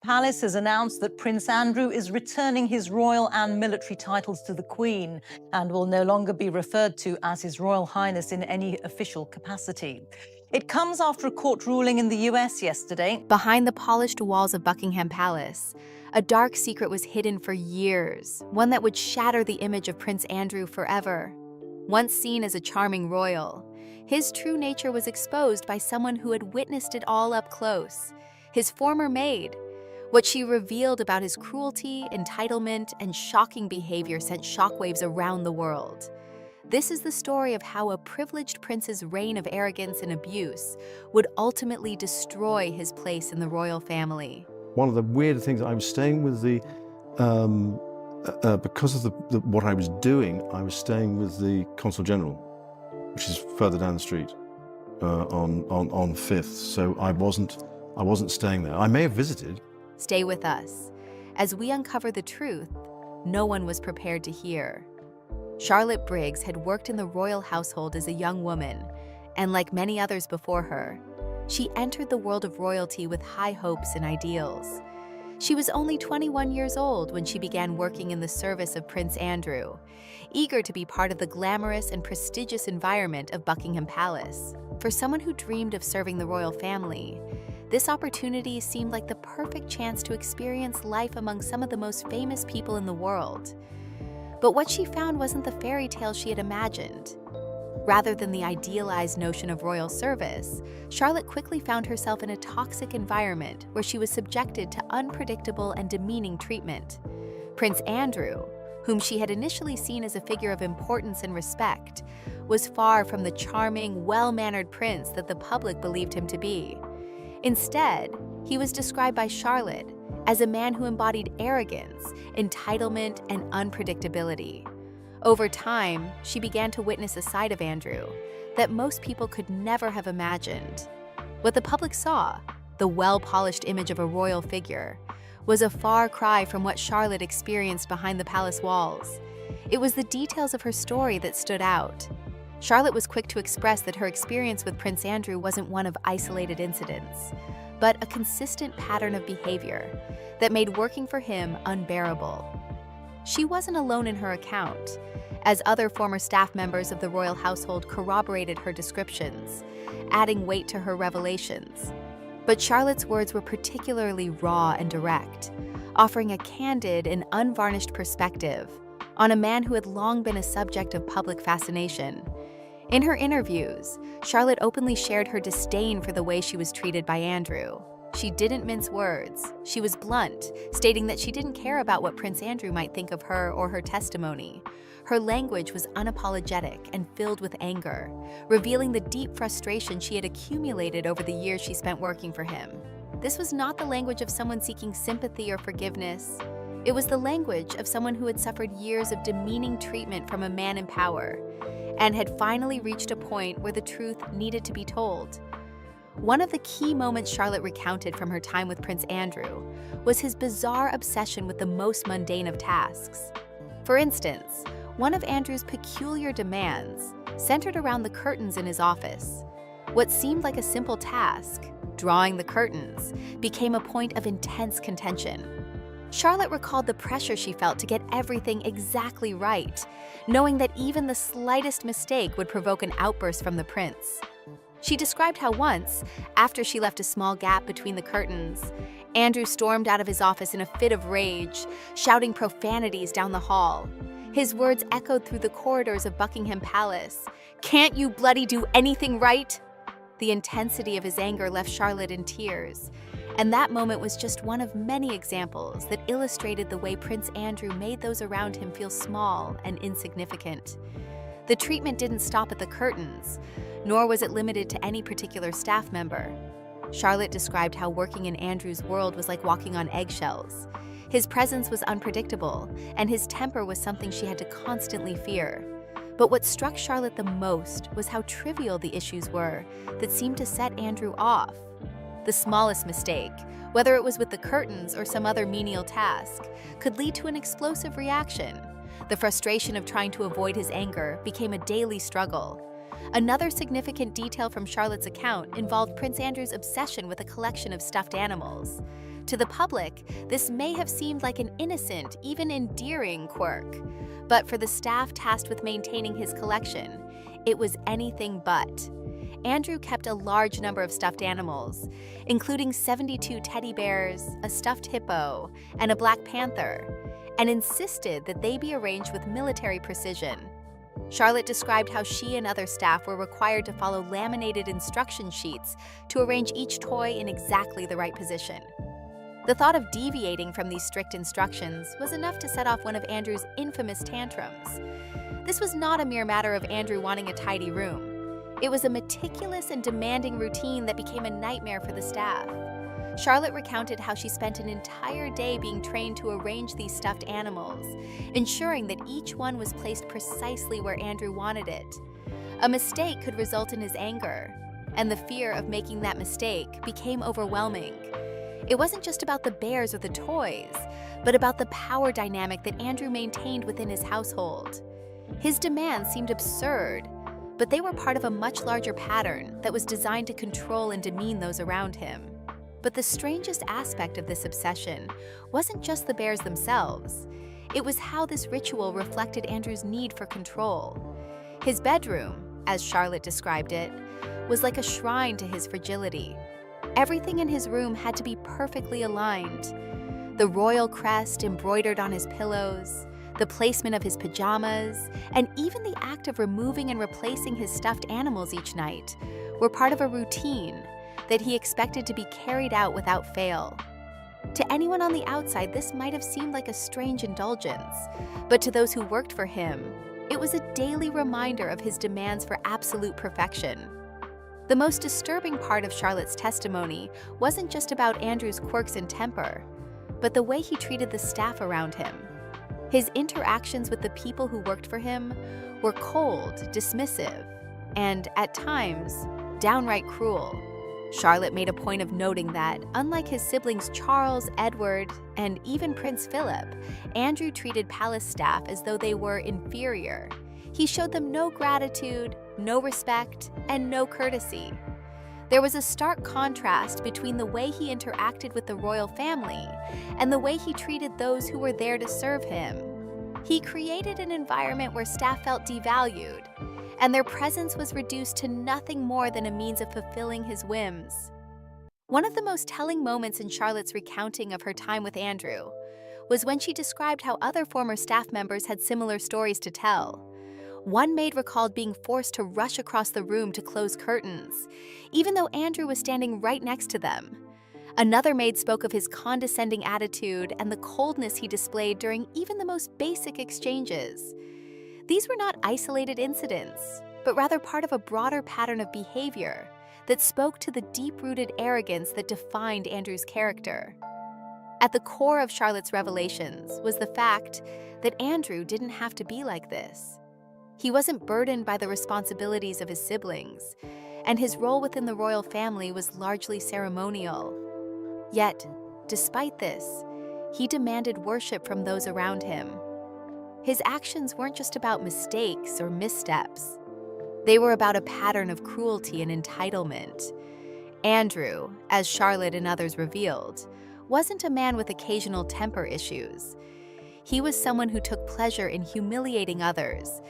Palace has announced that Prince Andrew is returning his royal and military titles to the Queen and will no longer be referred to as His Royal Highness in any official capacity. It comes after a court ruling in the US yesterday. Behind the polished walls of Buckingham Palace, a dark secret was hidden for years, one that would shatter the image of Prince Andrew forever. Once seen as a charming royal, his true nature was exposed by someone who had witnessed it all up close, his former maid. What she revealed about his cruelty, entitlement, and shocking behavior sent shockwaves around the world. This is the story of how a privileged prince's reign of arrogance and abuse would ultimately destroy his place in the royal family. One of the weird things, I was staying with because of what I was doing, I was staying with the Consul General, which is further down the street on Fifth. So I wasn't staying there. I may have visited. Stay with us as we uncover the truth no one was prepared to hear. Charlotte Briggs had worked in the royal household as a young woman, and like many others before her, she entered the world of royalty with high hopes and ideals. She was only 21 years old when she began working in the service of Prince Andrew, eager to be part of the glamorous and prestigious environment of Buckingham Palace. For someone who dreamed of serving the royal family, this opportunity seemed like the perfect chance to experience life among some of the most famous people in the world. But what she found wasn't the fairy tale she had imagined. Rather than the idealized notion of royal service, Charlotte quickly found herself in a toxic environment where she was subjected to unpredictable and demeaning treatment. Prince Andrew, whom she had initially seen as a figure of importance and respect, was far from the charming, well-mannered prince that the public believed him to be. Instead, he was described by Charlotte as a man who embodied arrogance, entitlement, and unpredictability. Over time, she began to witness a side of Andrew that most people could never have imagined. What the public saw, the well-polished image of a royal figure, was a far cry from what Charlotte experienced behind the palace walls. It was the details of her story that stood out. Charlotte was quick to express that her experience with Prince Andrew wasn't one of isolated incidents, but a consistent pattern of behavior that made working for him unbearable. She wasn't alone in her account, as other former staff members of the royal household corroborated her descriptions, adding weight to her revelations. But Charlotte's words were particularly raw and direct, offering a candid and unvarnished perspective on a man who had long been a subject of public fascination. In her interviews, Charlotte openly shared her disdain for the way she was treated by Andrew. She didn't mince words. She was blunt, stating that she didn't care about what Prince Andrew might think of her or her testimony. Her language was unapologetic and filled with anger, revealing the deep frustration she had accumulated over the years she spent working for him. This was not the language of someone seeking sympathy or forgiveness. It was the language of someone who had suffered years of demeaning treatment from a man in power and had finally reached a point where the truth needed to be told. One of the key moments Charlotte recounted from her time with Prince Andrew was his bizarre obsession with the most mundane of tasks. For instance, one of Andrew's peculiar demands centered around the curtains in his office. What seemed like a simple task, drawing the curtains, became a point of intense contention. Charlotte recalled the pressure she felt to get everything exactly right, knowing that even the slightest mistake would provoke an outburst from the prince. She described how once, after she left a small gap between the curtains, Andrew stormed out of his office in a fit of rage, shouting profanities down the hall. His words echoed through the corridors of Buckingham Palace. "Can't you bloody do anything right?" The intensity of his anger left Charlotte in tears, and that moment was just one of many examples that illustrated the way Prince Andrew made those around him feel small and insignificant. The treatment didn't stop at the curtains, nor was it limited to any particular staff member. Charlotte described how working in Andrew's world was like walking on eggshells. His presence was unpredictable, and his temper was something she had to constantly fear. But what struck Charlotte the most was how trivial the issues were that seemed to set Andrew off. The smallest mistake, whether it was with the curtains or some other menial task, could lead to an explosive reaction. The frustration of trying to avoid his anger became a daily struggle. Another significant detail from Charlotte's account involved Prince Andrew's obsession with a collection of stuffed animals. To the public, this may have seemed like an innocent, even endearing quirk. But for the staff tasked with maintaining his collection, it was anything but. Andrew kept a large number of stuffed animals, including 72 teddy bears, a stuffed hippo, and a black panther, and insisted that they be arranged with military precision. Charlotte described how she and other staff were required to follow laminated instruction sheets to arrange each toy in exactly the right position. The thought of deviating from these strict instructions was enough to set off one of Andrew's infamous tantrums. This was not a mere matter of Andrew wanting a tidy room. It was a meticulous and demanding routine that became a nightmare for the staff. Charlotte recounted how she spent an entire day being trained to arrange these stuffed animals, ensuring that each one was placed precisely where Andrew wanted it. A mistake could result in his anger, and the fear of making that mistake became overwhelming. It wasn't just about the bears or the toys, but about the power dynamic that Andrew maintained within his household. His demands seemed absurd, but they were part of a much larger pattern that was designed to control and demean those around him. But the strangest aspect of this obsession wasn't just the bears themselves. It was how this ritual reflected Andrew's need for control. His bedroom, as Charlotte described it, was like a shrine to his fragility. Everything in his room had to be perfectly aligned. The royal crest embroidered on his pillows, the placement of his pajamas, and even the act of removing and replacing his stuffed animals each night were part of a routine that he expected to be carried out without fail. To anyone on the outside, this might have seemed like a strange indulgence, but to those who worked for him, it was a daily reminder of his demands for absolute perfection. The most disturbing part of Charlotte's testimony wasn't just about Andrew's quirks and temper, but the way he treated the staff around him. His interactions with the people who worked for him were cold, dismissive, and, at times, downright cruel. Charlotte made a point of noting that, unlike his siblings Charles, Edward, and even Prince Philip, Andrew treated palace staff as though they were inferior. He showed them no gratitude, no respect, and no courtesy. There was a stark contrast between the way he interacted with the royal family and the way he treated those who were there to serve him. He created an environment where staff felt devalued, and their presence was reduced to nothing more than a means of fulfilling his whims. One of the most telling moments in Charlotte's recounting of her time with Andrew was when she described how other former staff members had similar stories to tell. One maid recalled being forced to rush across the room to close curtains, even though Andrew was standing right next to them. Another maid spoke of his condescending attitude and the coldness he displayed during even the most basic exchanges. These were not isolated incidents, but rather part of a broader pattern of behavior that spoke to the deep-rooted arrogance that defined Andrew's character. At the core of Charlotte's revelations was the fact that Andrew didn't have to be like this. He wasn't burdened by the responsibilities of his siblings, and his role within the royal family was largely ceremonial. Yet, despite this, he demanded worship from those around him. His actions weren't just about mistakes or missteps. They were about a pattern of cruelty and entitlement. Andrew, as Charlotte and others revealed, wasn't a man with occasional temper issues. He was someone who took pleasure in humiliating others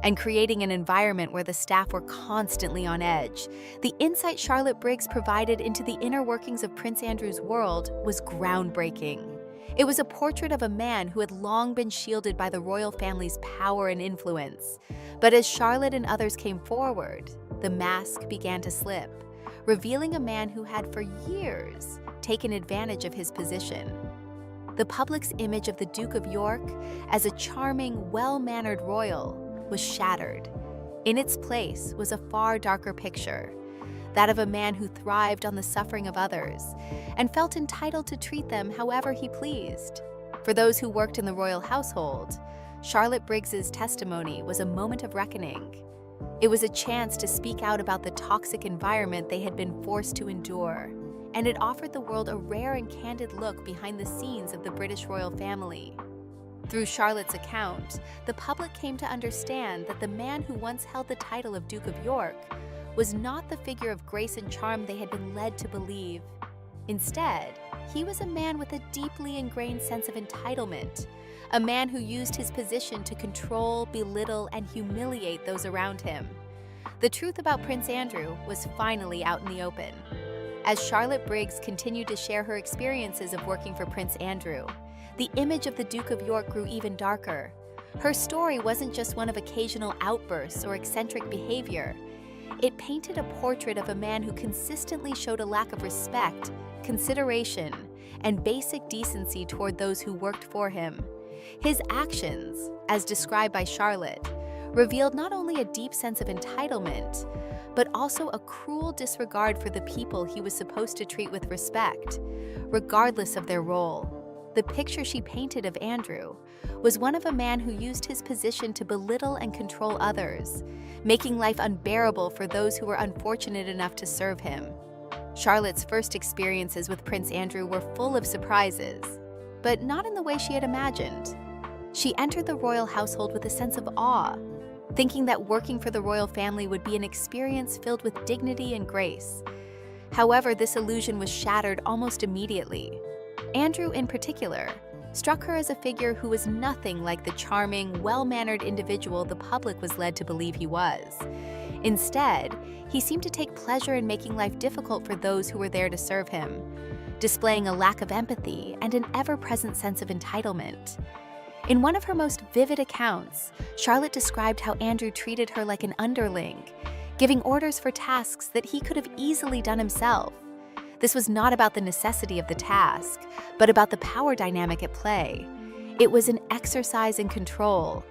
and creating an environment where the staff were constantly on edge. The insight Charlotte Briggs provided into the inner workings of Prince Andrew's world was groundbreaking. It was a portrait of a man who had long been shielded by the royal family's power and influence. But as Charlotte and others came forward, the mask began to slip, revealing a man who had for years taken advantage of his position. The public's image of the Duke of York as a charming, well-mannered royal was shattered. In its place was a far darker picture, that of a man who thrived on the suffering of others and felt entitled to treat them however he pleased. For those who worked in the royal household, Charlotte Briggs's testimony was a moment of reckoning. It was a chance to speak out about the toxic environment they had been forced to endure, and it offered the world a rare and candid look behind the scenes of the British royal family. Through Charlotte's account, the public came to understand that the man who once held the title of Duke of York was not the figure of grace and charm they had been led to believe. Instead, he was a man with a deeply ingrained sense of entitlement, a man who used his position to control, belittle, and humiliate those around him. The truth about Prince Andrew was finally out in the open. As Charlotte Briggs continued to share her experiences of working for Prince Andrew, the image of the Duke of York grew even darker. Her story wasn't just one of occasional outbursts or eccentric behavior. It painted a portrait of a man who consistently showed a lack of respect, consideration, and basic decency toward those who worked for him. His actions, as described by Charlotte, revealed not only a deep sense of entitlement, but also a cruel disregard for the people he was supposed to treat with respect, regardless of their role. The picture she painted of Andrew was one of a man who used his position to belittle and control others, making life unbearable for those who were unfortunate enough to serve him. Charlotte's first experiences with Prince Andrew were full of surprises, but not in the way she had imagined. She entered the royal household with a sense of awe, thinking that working for the royal family would be an experience filled with dignity and grace. However, this illusion was shattered almost immediately. Andrew, in particular, struck her as a figure who was nothing like the charming, well-mannered individual the public was led to believe he was. Instead, he seemed to take pleasure in making life difficult for those who were there to serve him, displaying a lack of empathy and an ever-present sense of entitlement. In one of her most vivid accounts, Charlotte described how Andrew treated her like an underling, giving orders for tasks that he could have easily done himself. This was not about the necessity of the task, but about the power dynamic at play. It was an exercise in control.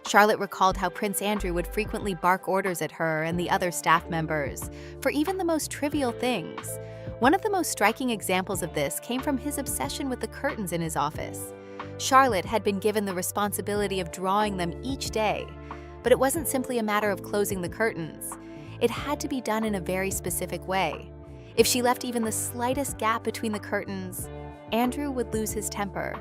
Charlotte recalled how Prince Andrew would frequently bark orders at her and the other staff members for even the most trivial things. One of the most striking examples of this came from his obsession with the curtains in his office. Charlotte had been given the responsibility of drawing them each day, but it wasn't simply a matter of closing the curtains. It had to be done in a very specific way. If she left even the slightest gap between the curtains, Andrew would lose his temper.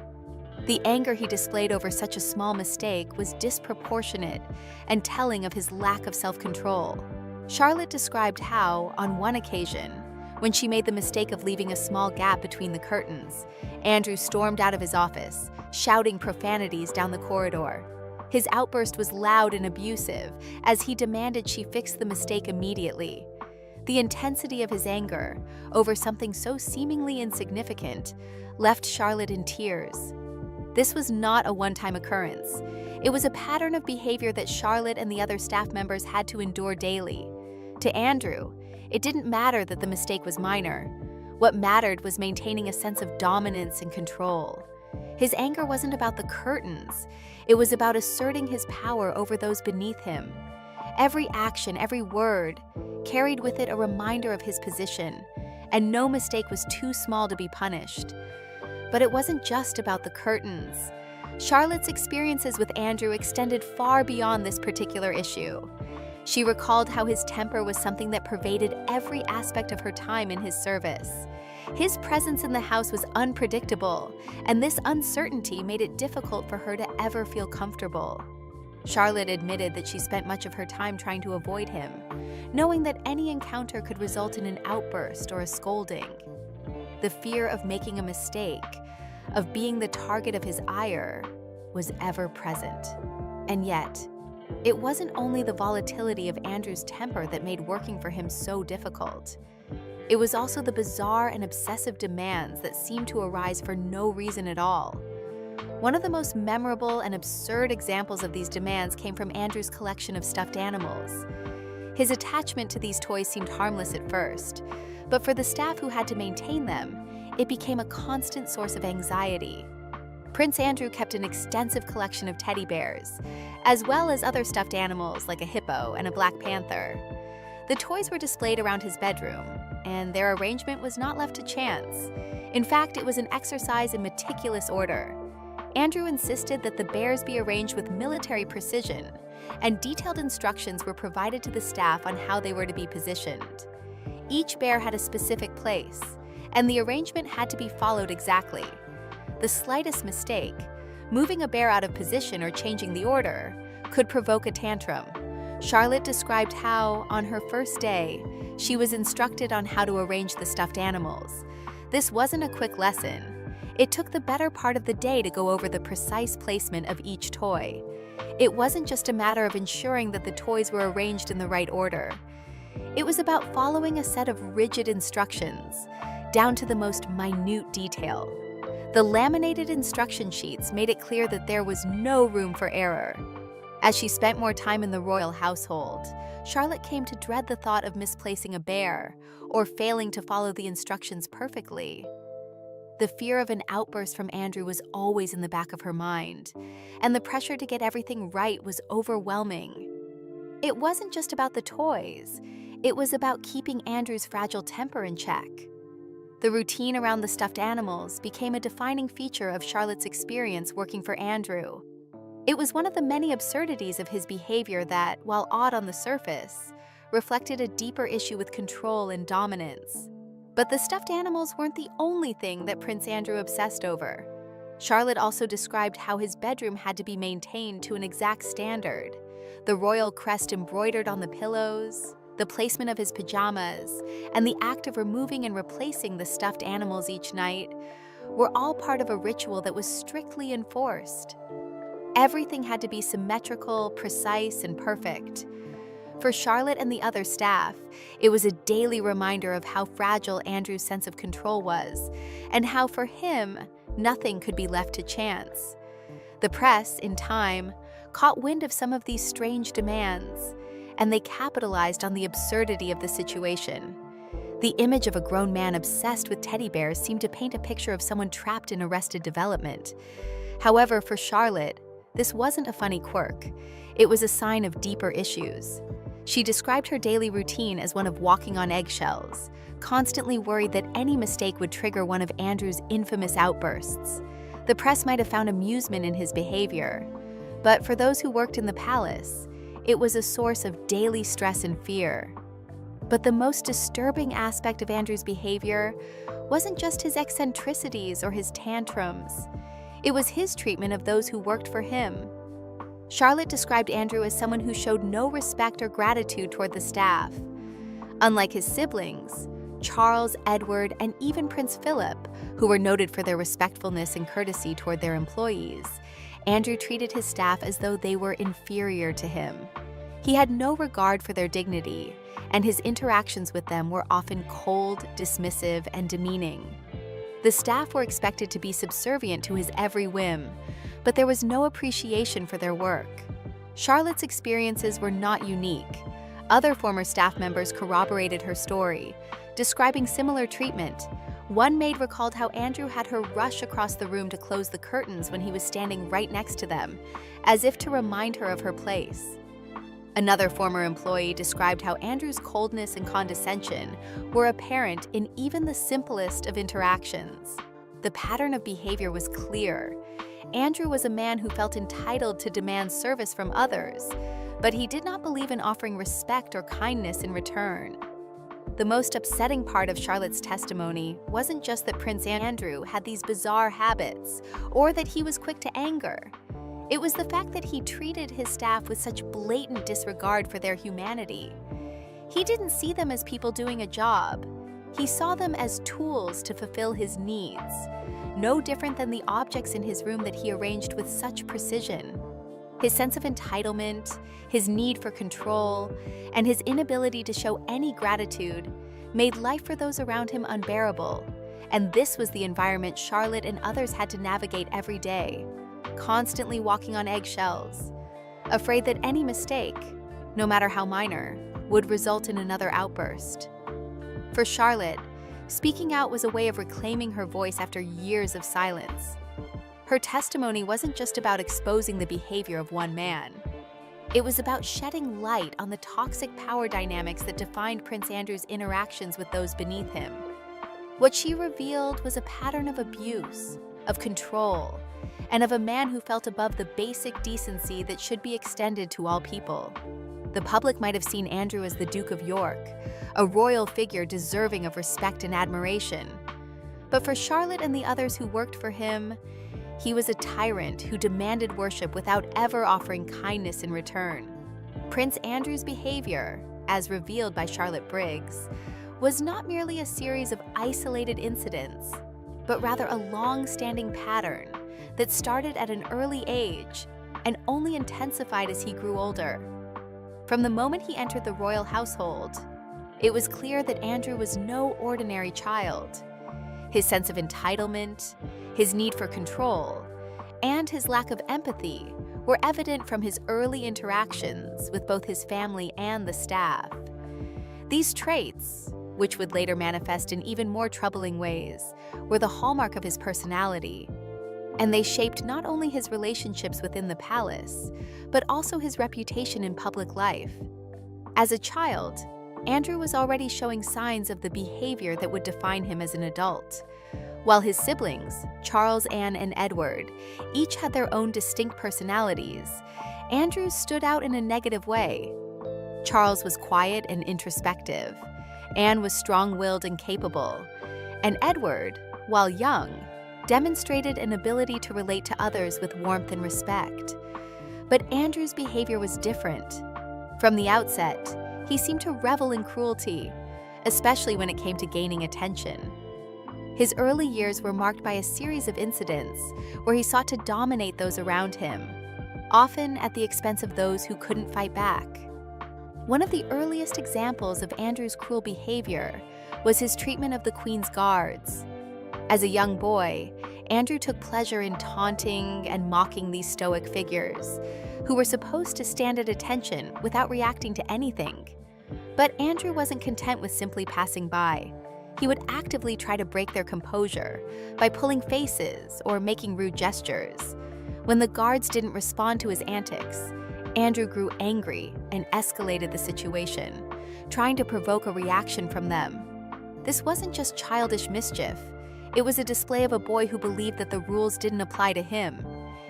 The anger he displayed over such a small mistake was disproportionate and telling of his lack of self-control. Charlotte described how, on one occasion, when she made the mistake of leaving a small gap between the curtains, Andrew stormed out of his office, shouting profanities down the corridor. His outburst was loud and abusive, as he demanded she fix the mistake immediately. The intensity of his anger over something so seemingly insignificant left Charlotte in tears. This was not a one-time occurrence. It was a pattern of behavior that Charlotte and the other staff members had to endure daily. To Andrew, it didn't matter that the mistake was minor. What mattered was maintaining a sense of dominance and control. His anger wasn't about the curtains. It was about asserting his power over those beneath him. Every action, every word, carried with it a reminder of his position, and no mistake was too small to be punished. But it wasn't just about the curtains. Charlotte's experiences with Andrew extended far beyond this particular issue. She recalled how his temper was something that pervaded every aspect of her time in his service. His presence in the house was unpredictable, and this uncertainty made it difficult for her to ever feel comfortable. Charlotte admitted that she spent much of her time trying to avoid him, knowing that any encounter could result in an outburst or a scolding. The fear of making a mistake, of being the target of his ire, was ever present. And yet, it wasn't only the volatility of Andrew's temper that made working for him so difficult. It was also the bizarre and obsessive demands that seemed to arise for no reason at all. One of the most memorable and absurd examples of these demands came from Andrew's collection of stuffed animals. His attachment to these toys seemed harmless at first, but for the staff who had to maintain them, it became a constant source of anxiety. Prince Andrew kept an extensive collection of teddy bears, as well as other stuffed animals like a hippo and a black panther. The toys were displayed around his bedroom, and their arrangement was not left to chance. In fact, it was an exercise in meticulous order. Andrew insisted that the bears be arranged with military precision, and detailed instructions were provided to the staff on how they were to be positioned. Each bear had a specific place, and the arrangement had to be followed exactly. The slightest mistake, moving a bear out of position or changing the order, could provoke a tantrum. Charlotte described how, on her first day, she was instructed on how to arrange the stuffed animals. This wasn't a quick lesson. It took the better part of the day to go over the precise placement of each toy. It wasn't just a matter of ensuring that the toys were arranged in the right order. It was about following a set of rigid instructions, down to the most minute detail. The laminated instruction sheets made it clear that there was no room for error. As she spent more time in the royal household, Charlotte came to dread the thought of misplacing a bear or failing to follow the instructions perfectly. The fear of an outburst from Andrew was always in the back of her mind, and the pressure to get everything right was overwhelming. It wasn't just about the toys, it was about keeping Andrew's fragile temper in check. The routine around the stuffed animals became a defining feature of Charlotte's experience working for Andrew. It was one of the many absurdities of his behavior that, while odd on the surface, reflected a deeper issue with control and dominance. But the stuffed animals weren't the only thing that Prince Andrew obsessed over. Charlotte also described how his bedroom had to be maintained to an exact standard. The royal crest embroidered on the pillows, the placement of his pajamas, and the act of removing and replacing the stuffed animals each night were all part of a ritual that was strictly enforced. Everything had to be symmetrical, precise, and perfect. For Charlotte and the other staff, it was a daily reminder of how fragile Andrew's sense of control was, and how for him, nothing could be left to chance. The press, in time, caught wind of some of these strange demands, and they capitalized on the absurdity of the situation. The image of a grown man obsessed with teddy bears seemed to paint a picture of someone trapped in Arrested Development. However, for Charlotte, this wasn't a funny quirk. It was a sign of deeper issues. She described her daily routine as one of walking on eggshells, constantly worried that any mistake would trigger one of Andrew's infamous outbursts. The press might have found amusement in his behavior, but for those who worked in the palace, it was a source of daily stress and fear. But the most disturbing aspect of Andrew's behavior wasn't just his eccentricities or his tantrums. It was his treatment of those who worked for him. Charlotte described Andrew as someone who showed no respect or gratitude toward the staff. Unlike his siblings, Charles, Edward, and even Prince Philip, who were noted for their respectfulness and courtesy toward their employees, Andrew treated his staff as though they were inferior to him. He had no regard for their dignity, and his interactions with them were often cold, dismissive, and demeaning. The staff were expected to be subservient to his every whim, but there was no appreciation for their work. Charlotte's experiences were not unique. Other former staff members corroborated her story, describing similar treatment. One maid recalled how Andrew had her rush across the room to close the curtains when he was standing right next to them, as if to remind her of her place. Another former employee described how Andrew's coldness and condescension were apparent in even the simplest of interactions. The pattern of behavior was clear. Andrew was a man who felt entitled to demand service from others, but he did not believe in offering respect or kindness in return. The most upsetting part of Charlotte's testimony wasn't just that Prince Andrew had these bizarre habits or that he was quick to anger. It was the fact that he treated his staff with such blatant disregard for their humanity. He didn't see them as people doing a job. He saw them as tools to fulfill his needs, no different than the objects in his room that he arranged with such precision. His sense of entitlement, his need for control, and his inability to show any gratitude made life for those around him unbearable. And this was the environment Charlotte and others had to navigate every day, constantly walking on eggshells, afraid that any mistake, no matter how minor, would result in another outburst. For Charlotte, speaking out was a way of reclaiming her voice after years of silence. Her testimony wasn't just about exposing the behavior of one man. It was about shedding light on the toxic power dynamics that defined Prince Andrew's interactions with those beneath him. What she revealed was a pattern of abuse, of control, and of a man who felt above the basic decency that should be extended to all people. The public might have seen Andrew as the Duke of York, a royal figure deserving of respect and admiration. But for Charlotte and the others who worked for him, he was a tyrant who demanded worship without ever offering kindness in return. Prince Andrew's behavior, as revealed by Charlotte Briggs, was not merely a series of isolated incidents, but rather a long-standing pattern that started at an early age and only intensified as he grew older. From the moment he entered the royal household, it was clear that Andrew was no ordinary child. His sense of entitlement, his need for control, and his lack of empathy were evident from his early interactions with both his family and the staff. These traits, which would later manifest in even more troubling ways, were the hallmark of his personality, and they shaped not only his relationships within the palace, but also his reputation in public life. As a child, Andrew was already showing signs of the behavior that would define him as an adult. While his siblings, Charles, Anne, and Edward, each had their own distinct personalities, Andrew stood out in a negative way. Charles was quiet and introspective, Anne was strong-willed and capable, and Edward, while young, demonstrated an ability to relate to others with warmth and respect. But Andrew's behavior was different. From the outset, he seemed to revel in cruelty, especially when it came to gaining attention. His early years were marked by a series of incidents where he sought to dominate those around him, often at the expense of those who couldn't fight back. One of the earliest examples of Andrew's cruel behavior was his treatment of the Queen's guards. As a young boy, Andrew took pleasure in taunting and mocking these stoic figures, who were supposed to stand at attention without reacting to anything. But Andrew wasn't content with simply passing by. He would actively try to break their composure by pulling faces or making rude gestures. When the guards didn't respond to his antics, Andrew grew angry and escalated the situation, trying to provoke a reaction from them. This wasn't just childish mischief. It was a display of a boy who believed that the rules didn't apply to him.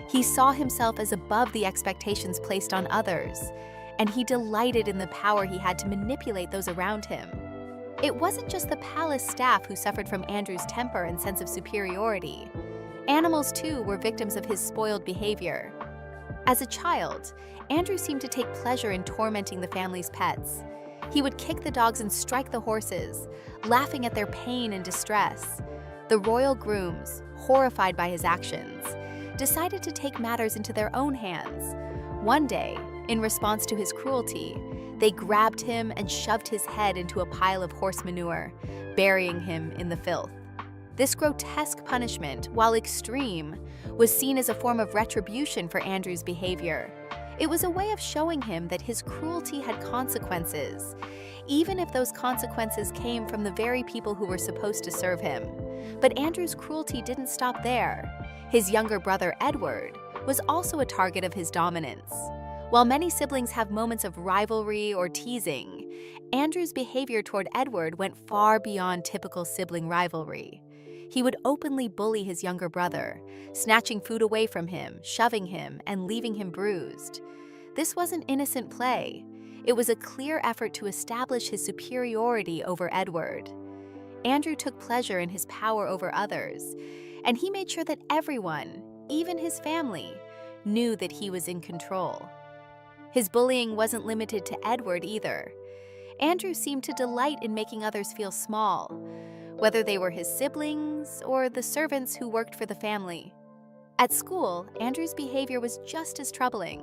He saw himself as above the expectations placed on others, and he delighted in the power he had to manipulate those around him. It wasn't just the palace staff who suffered from Andrew's temper and sense of superiority. Animals, too, were victims of his spoiled behavior. As a child, Andrew seemed to take pleasure in tormenting the family's pets. He would kick the dogs and strike the horses, laughing at their pain and distress. The royal grooms, horrified by his actions, decided to take matters into their own hands. One day, in response to his cruelty, they grabbed him and shoved his head into a pile of horse manure, burying him in the filth. This grotesque punishment, while extreme, was seen as a form of retribution for Andrew's behavior. It was a way of showing him that his cruelty had consequences, even if those consequences came from the very people who were supposed to serve him. But Andrew's cruelty didn't stop there. His younger brother, Edward, was also a target of his dominance. While many siblings have moments of rivalry or teasing, Andrew's behavior toward Edward went far beyond typical sibling rivalry. He would openly bully his younger brother, snatching food away from him, shoving him, and leaving him bruised. This wasn't innocent play. It was a clear effort to establish his superiority over Edward. Andrew took pleasure in his power over others, and he made sure that everyone, even his family, knew that he was in control. His bullying wasn't limited to Edward either. Andrew seemed to delight in making others feel small, whether they were his siblings or the servants who worked for the family. At school, Andrew's behavior was just as troubling.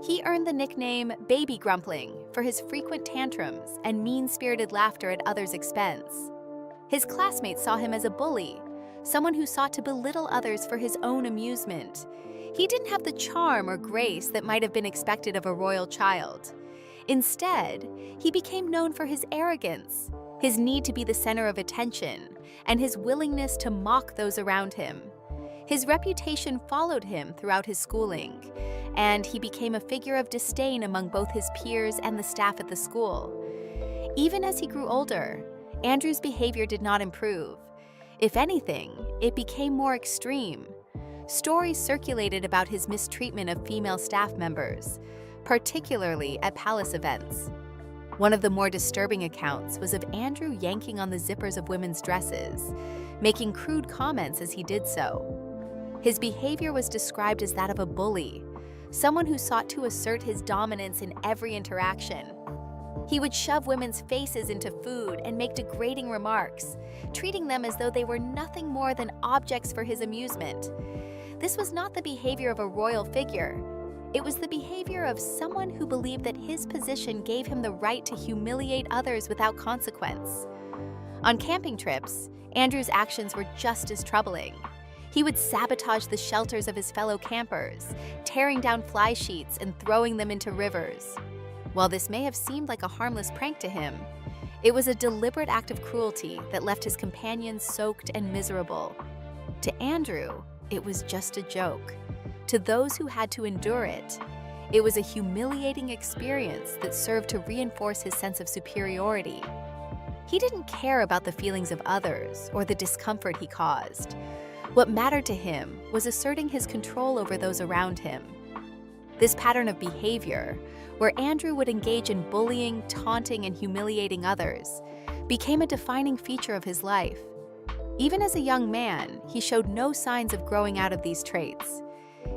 He earned the nickname Baby Grumpling for his frequent tantrums and mean-spirited laughter at others' expense. His classmates saw him as a bully, someone who sought to belittle others for his own amusement. He didn't have the charm or grace that might have been expected of a royal child. Instead, he became known for his arrogance, his need to be the center of attention, and his willingness to mock those around him. His reputation followed him throughout his schooling, and he became a figure of disdain among both his peers and the staff at the school. Even as he grew older, Andrew's behavior did not improve. If anything, it became more extreme. Stories circulated about his mistreatment of female staff members, particularly at palace events. One of the more disturbing accounts was of Andrew yanking on the zippers of women's dresses, making crude comments as he did so. His behavior was described as that of a bully, someone who sought to assert his dominance in every interaction. He would shove women's faces into food and make degrading remarks, treating them as though they were nothing more than objects for his amusement. This was not the behavior of a royal figure. It was the behavior of someone who believed that his position gave him the right to humiliate others without consequence. On camping trips, Andrew's actions were just as troubling. He would sabotage the shelters of his fellow campers, tearing down fly sheets and throwing them into rivers. While this may have seemed like a harmless prank to him, it was a deliberate act of cruelty that left his companions soaked and miserable. To Andrew, it was just a joke. To those who had to endure it, it was a humiliating experience that served to reinforce his sense of superiority. He didn't care about the feelings of others or the discomfort he caused. What mattered to him was asserting his control over those around him. This pattern of behavior, where Andrew would engage in bullying, taunting, and humiliating others, became a defining feature of his life. Even as a young man, he showed no signs of growing out of these traits.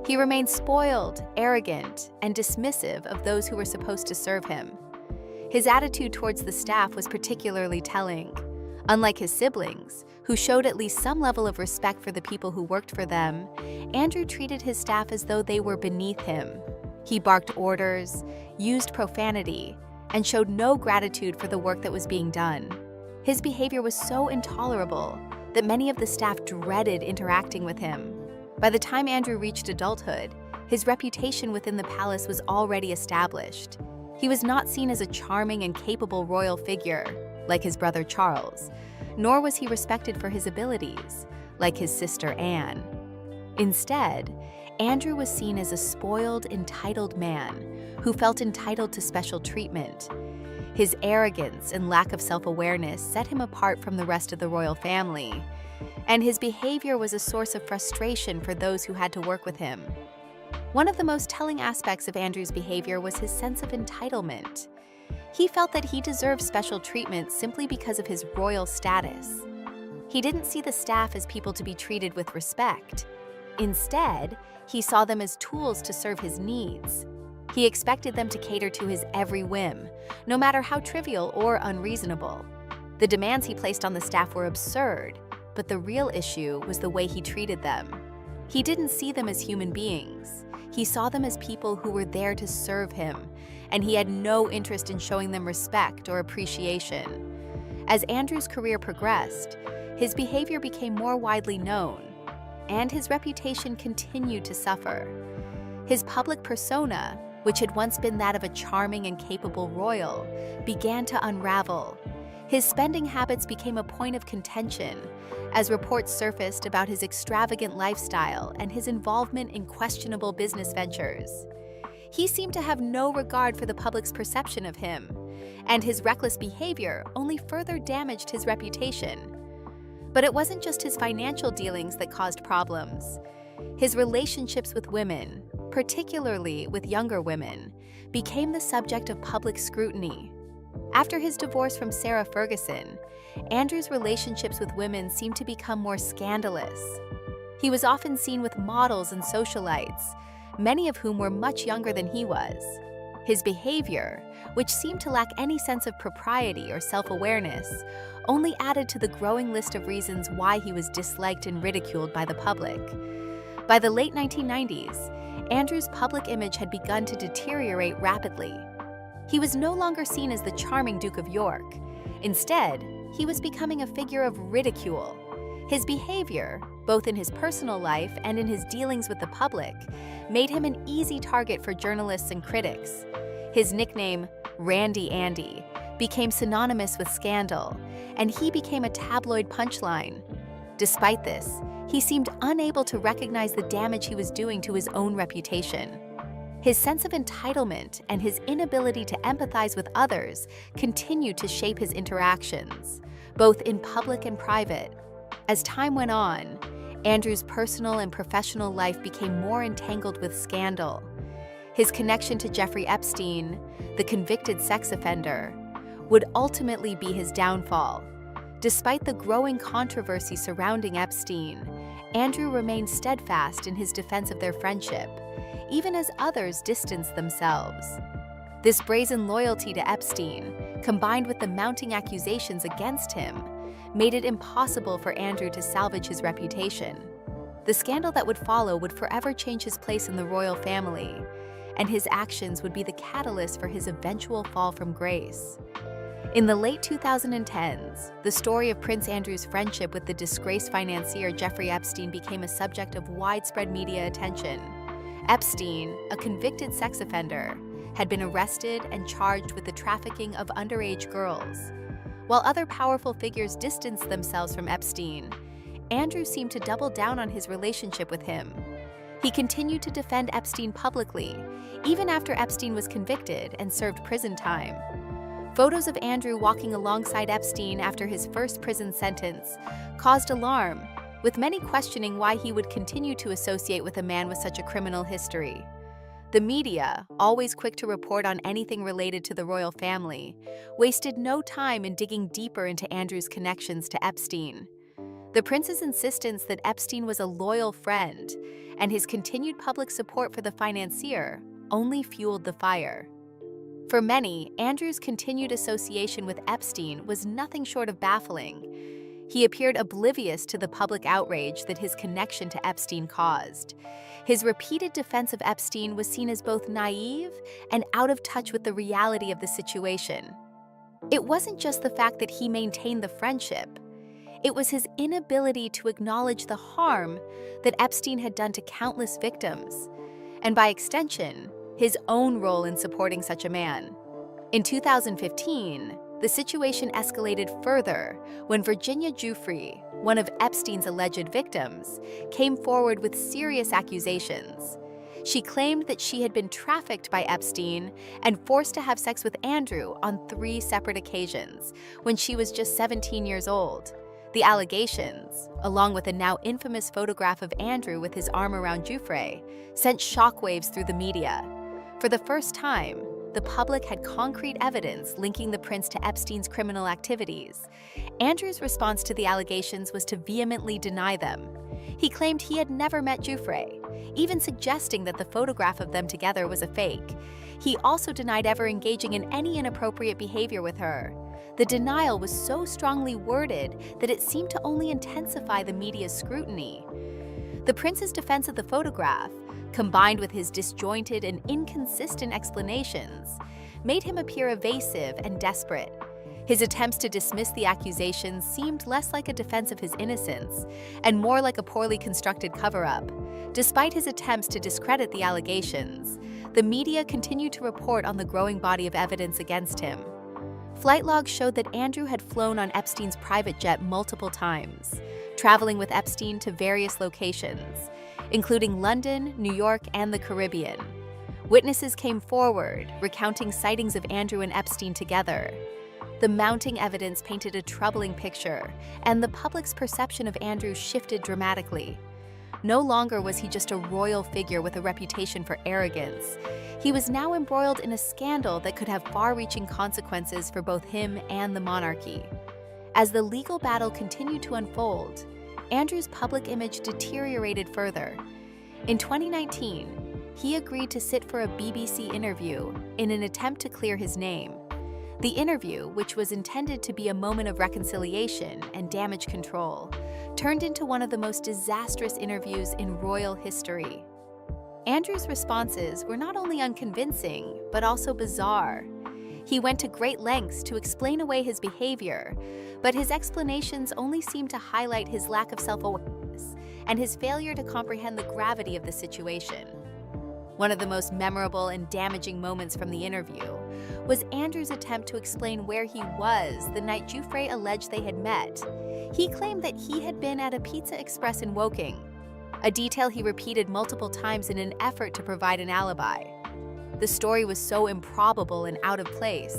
He remained spoiled, arrogant, and dismissive of those who were supposed to serve him. His attitude towards the staff was particularly telling. Unlike his siblings, who showed at least some level of respect for the people who worked for them, Andrew treated his staff as though they were beneath him. He barked orders, used profanity, and showed no gratitude for the work that was being done. His behavior was so intolerable that many of the staff dreaded interacting with him. By the time Andrew reached adulthood, his reputation within the palace was already established. He was not seen as a charming and capable royal figure, like his brother Charles, nor was he respected for his abilities, like his sister Anne. Instead, Andrew was seen as a spoiled, entitled man who felt entitled to special treatment. His arrogance and lack of self-awareness set him apart from the rest of the royal family, and his behavior was a source of frustration for those who had to work with him. One of the most telling aspects of Andrew's behavior was his sense of entitlement. He felt that he deserved special treatment simply because of his royal status. He didn't see the staff as people to be treated with respect. Instead, he saw them as tools to serve his needs. He expected them to cater to his every whim, no matter how trivial or unreasonable. The demands he placed on the staff were absurd, but the real issue was the way he treated them. He didn't see them as human beings. He saw them as people who were there to serve him, and he had no interest in showing them respect or appreciation. As Andrew's career progressed, his behavior became more widely known, and his reputation continued to suffer. His public persona, which had once been that of a charming and capable royal, began to unravel. His spending habits became a point of contention, as reports surfaced about his extravagant lifestyle and his involvement in questionable business ventures. He seemed to have no regard for the public's perception of him, and his reckless behavior only further damaged his reputation. But it wasn't just his financial dealings that caused problems. His relationships with women, particularly with younger women, became the subject of public scrutiny. After his divorce from Sarah Ferguson, Andrew's relationships with women seemed to become more scandalous. He was often seen with models and socialites, many of whom were much younger than he was. His behavior, which seemed to lack any sense of propriety or self-awareness, only added to the growing list of reasons why he was disliked and ridiculed by the public. By the late 1990s, Andrew's public image had begun to deteriorate rapidly. He was no longer seen as the charming Duke of York. Instead, he was becoming a figure of ridicule. His behavior, both in his personal life and in his dealings with the public, made him an easy target for journalists and critics. His nickname, Randy Andy, became synonymous with scandal, and he became a tabloid punchline. Despite this, he seemed unable to recognize the damage he was doing to his own reputation. His sense of entitlement and his inability to empathize with others continued to shape his interactions, both in public and private. As time went on, Andrew's personal and professional life became more entangled with scandal. His connection to Jeffrey Epstein, the convicted sex offender, would ultimately be his downfall. Despite the growing controversy surrounding Epstein, Andrew remained steadfast in his defense of their friendship, even as others distanced themselves. This brazen loyalty to Epstein, combined with the mounting accusations against him, made it impossible for Andrew to salvage his reputation. The scandal that would follow would forever change his place in the royal family, and his actions would be the catalyst for his eventual fall from grace. In the late 2010s, the story of Prince Andrew's friendship with the disgraced financier Jeffrey Epstein became a subject of widespread media attention. Epstein, a convicted sex offender, had been arrested and charged with the trafficking of underage girls. While other powerful figures distanced themselves from Epstein, Andrew seemed to double down on his relationship with him. He continued to defend Epstein publicly, even after Epstein was convicted and served prison time. Photos of Andrew walking alongside Epstein after his first prison sentence caused alarm, with many questioning why he would continue to associate with a man with such a criminal history. The media, always quick to report on anything related to the royal family, wasted no time in digging deeper into Andrew's connections to Epstein. The prince's insistence that Epstein was a loyal friend and his continued public support for the financier only fueled the fire. For many, Andrew's continued association with Epstein was nothing short of baffling. He appeared oblivious to the public outrage that his connection to Epstein caused. His repeated defense of Epstein was seen as both naive and out of touch with the reality of the situation. It wasn't just the fact that he maintained the friendship. It was his inability to acknowledge the harm that Epstein had done to countless victims, and by extension, his own role in supporting such a man. In 2015, the situation escalated further when Virginia Giuffre, one of Epstein's alleged victims, came forward with serious accusations. She claimed that she had been trafficked by Epstein and forced to have sex with Andrew on 3 separate occasions when she was just 17 years old. The allegations, along with a now infamous photograph of Andrew with his arm around Giuffre, sent shockwaves through the media. For the first time, the public had concrete evidence linking the prince to Epstein's criminal activities. Andrew's response to the allegations was to vehemently deny them. He claimed he had never met Giuffre, even suggesting that the photograph of them together was a fake. He also denied ever engaging in any inappropriate behavior with her. The denial was so strongly worded that it seemed to only intensify the media's scrutiny. The prince's defense of the photograph, combined with his disjointed and inconsistent explanations, made him appear evasive and desperate. His attempts to dismiss the accusations seemed less like a defense of his innocence and more like a poorly constructed cover-up. Despite his attempts to discredit the allegations, the media continued to report on the growing body of evidence against him. Flight logs showed that Andrew had flown on Epstein's private jet multiple times, traveling with Epstein to various locations, including London, New York, and the Caribbean. Witnesses came forward, recounting sightings of Andrew and Epstein together. The mounting evidence painted a troubling picture, and the public's perception of Andrew shifted dramatically. No longer was he just a royal figure with a reputation for arrogance. He was now embroiled in a scandal that could have far-reaching consequences for both him and the monarchy. As the legal battle continued to unfold, Andrew's public image deteriorated further. In 2019, he agreed to sit for a BBC interview in an attempt to clear his name. The interview, which was intended to be a moment of reconciliation and damage control, turned into one of the most disastrous interviews in royal history. Andrew's responses were not only unconvincing, but also bizarre. He went to great lengths to explain away his behavior, but his explanations only seemed to highlight his lack of self-awareness and his failure to comprehend the gravity of the situation. One of the most memorable and damaging moments from the interview was Andrew's attempt to explain where he was the night Giuffre alleged they had met. He claimed that he had been at a Pizza Express in Woking, a detail he repeated multiple times in an effort to provide an alibi. The story was so improbable and out of place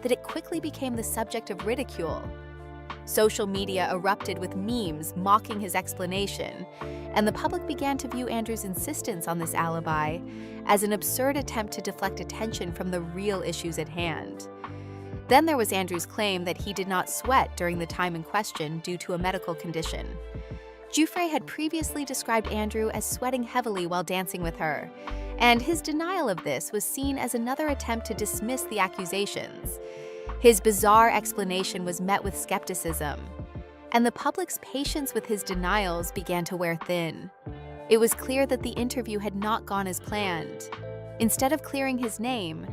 that it quickly became the subject of ridicule. Social media erupted with memes mocking his explanation, and the public began to view Andrew's insistence on this alibi as an absurd attempt to deflect attention from the real issues at hand. Then there was Andrew's claim that he did not sweat during the time in question due to a medical condition. Jouffre had previously described Andrew as sweating heavily while dancing with her, and his denial of this was seen as another attempt to dismiss the accusations. His bizarre explanation was met with skepticism, and the public's patience with his denials began to wear thin. It was clear that the interview had not gone as planned. Instead of clearing his name,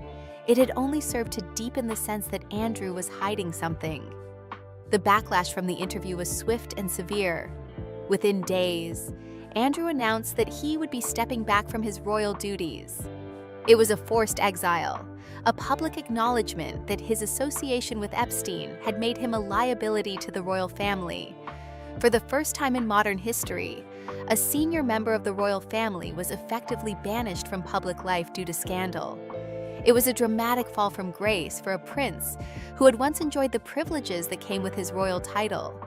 it had only served to deepen the sense that Andrew was hiding something. The backlash from the interview was swift and severe. Within days, Andrew announced that he would be stepping back from his royal duties. It was a forced exile, a public acknowledgement that his association with Epstein had made him a liability to the royal family. For the first time in modern history, a senior member of the royal family was effectively banished from public life due to scandal. It was a dramatic fall from grace for a prince who had once enjoyed the privileges that came with his royal title.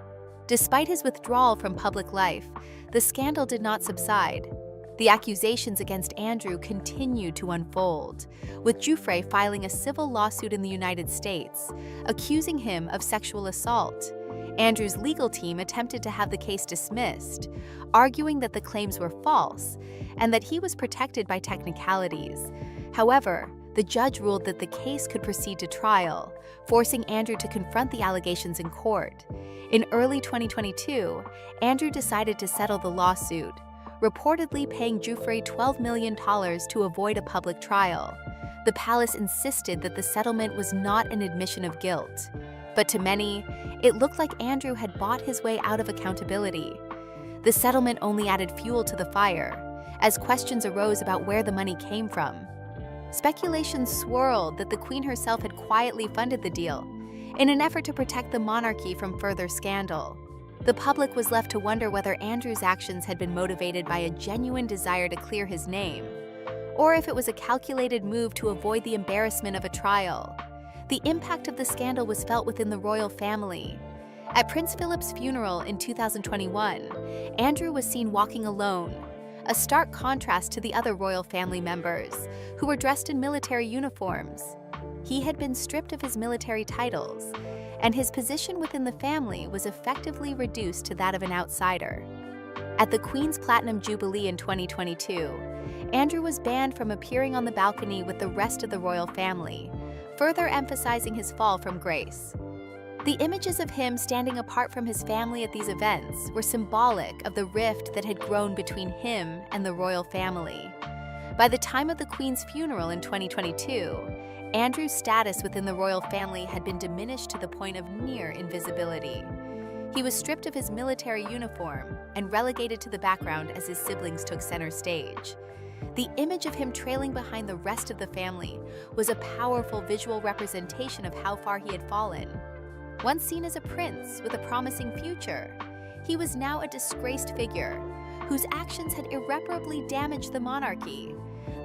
Despite his withdrawal from public life, the scandal did not subside. The accusations against Andrew continued to unfold, with Jouffre filing a civil lawsuit in the United States, accusing him of sexual assault. Andrew's legal team attempted to have the case dismissed, arguing that the claims were false and that he was protected by technicalities. However, the judge ruled that the case could proceed to trial, forcing Andrew to confront the allegations in court. In early 2022, Andrew decided to settle the lawsuit, reportedly paying Jouffre $12 million to avoid a public trial. The palace insisted that the settlement was not an admission of guilt. But to many, it looked like Andrew had bought his way out of accountability. The settlement only added fuel to the fire, as questions arose about where the money came from. Speculation swirled that the Queen herself had quietly funded the deal, in an effort to protect the monarchy from further scandal. The public was left to wonder whether Andrew's actions had been motivated by a genuine desire to clear his name, or if it was a calculated move to avoid the embarrassment of a trial. The impact of the scandal was felt within the royal family. At Prince Philip's funeral in 2021, Andrew was seen walking alone, a stark contrast to the other royal family members, who were dressed in military uniforms. He had been stripped of his military titles, and his position within the family was effectively reduced to that of an outsider. At the Queen's Platinum Jubilee in 2022, Andrew was banned from appearing on the balcony with the rest of the royal family, further emphasizing his fall from grace. The images of him standing apart from his family at these events were symbolic of the rift that had grown between him and the royal family. By the time of the Queen's funeral in 2022, Andrew's status within the royal family had been diminished to the point of near invisibility. He was stripped of his military uniform and relegated to the background as his siblings took center stage. The image of him trailing behind the rest of the family was a powerful visual representation of how far he had fallen. Once seen as a prince with a promising future, he was now a disgraced figure whose actions had irreparably damaged the monarchy.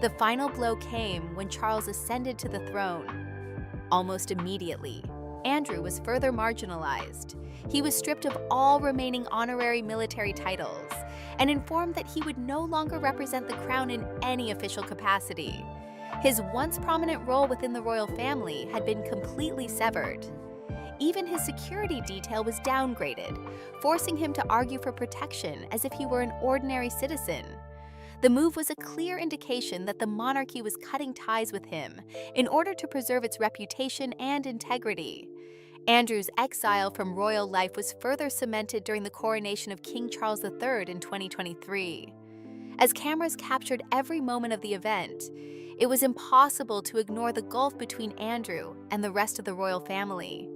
The final blow came when Charles ascended to the throne. Almost immediately, Andrew was further marginalized. He was stripped of all remaining honorary military titles and informed that he would no longer represent the crown in any official capacity. His once prominent role within the royal family had been completely severed. Even his security detail was downgraded, forcing him to argue for protection as if he were an ordinary citizen. The move was a clear indication that the monarchy was cutting ties with him in order to preserve its reputation and integrity. Andrew's exile from royal life was further cemented during the coronation of King Charles III in 2023. As cameras captured every moment of the event, it was impossible to ignore the gulf between Andrew and the rest of the royal family.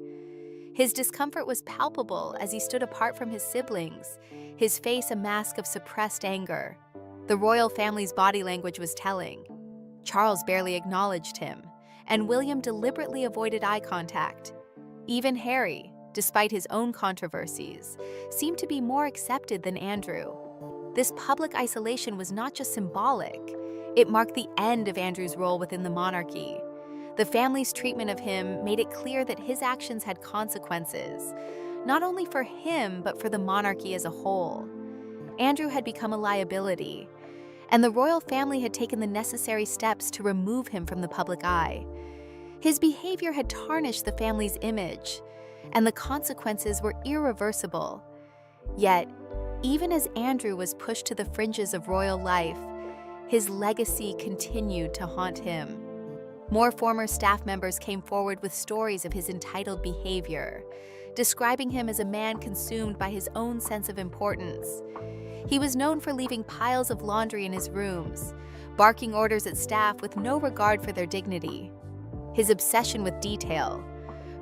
His discomfort was palpable as he stood apart from his siblings, his face a mask of suppressed anger. The royal family's body language was telling. Charles barely acknowledged him, and William deliberately avoided eye contact. Even Harry, despite his own controversies, seemed to be more accepted than Andrew. This public isolation was not just symbolic, it marked the end of Andrew's role within the monarchy. The family's treatment of him made it clear that his actions had consequences, not only for him but for the monarchy as a whole. Andrew had become a liability, and the royal family had taken the necessary steps to remove him from the public eye. His behavior had tarnished the family's image, and the consequences were irreversible. Yet, Even as Andrew was pushed to the fringes of royal life, his legacy continued to haunt him. More former staff members came forward with stories of his entitled behavior, describing him as a man consumed by his own sense of importance. He was known for leaving piles of laundry in his rooms, barking orders at staff with no regard for their dignity. His obsession with detail,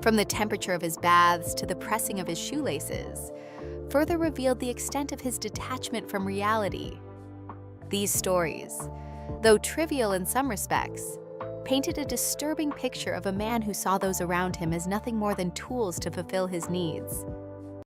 from the temperature of his baths to the pressing of his shoelaces, further revealed the extent of his detachment from reality. These stories, though trivial in some respects, painted a disturbing picture of a man who saw those around him as nothing more than tools to fulfill his needs.